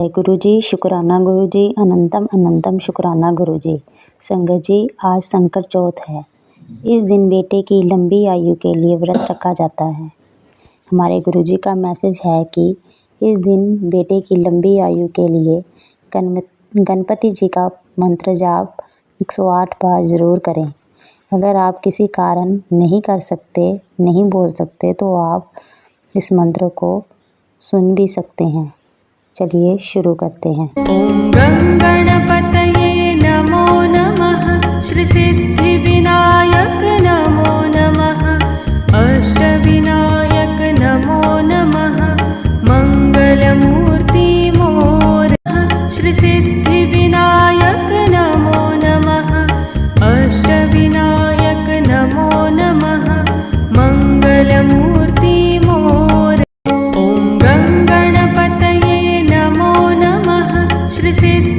गुरु जी, शुक्राना गुरु जी, अनंतम अनंतम शुक्राना गुरु जी। संगत जी, आज संकट चौथ है। इस दिन बेटे की लंबी आयु के लिए व्रत रखा जाता है। हमारे गुरु जी का मैसेज है कि इस दिन बेटे की लंबी आयु के लिए गणपति जी का मंत्र जाप 108 बार ज़रूर करें। अगर आप किसी कारण नहीं कर सकते, नहीं बोल सकते, तो आप इस मंत्र को सुन भी सकते हैं। चलिए शुरू करते हैं। ओम गं गणपतये नमो नमः, श्री सिद्धि विनायक नमो नमः, अष्टविनायक नमो नमः, मंगलमूर्ति मोर, श्री सिद्धि विनायक नमो नमः, अष्टविनायक नमो नमः, मंगलमूर्ति मोर। ओम गं गणपतये नमो नमः, श्री सिद्धि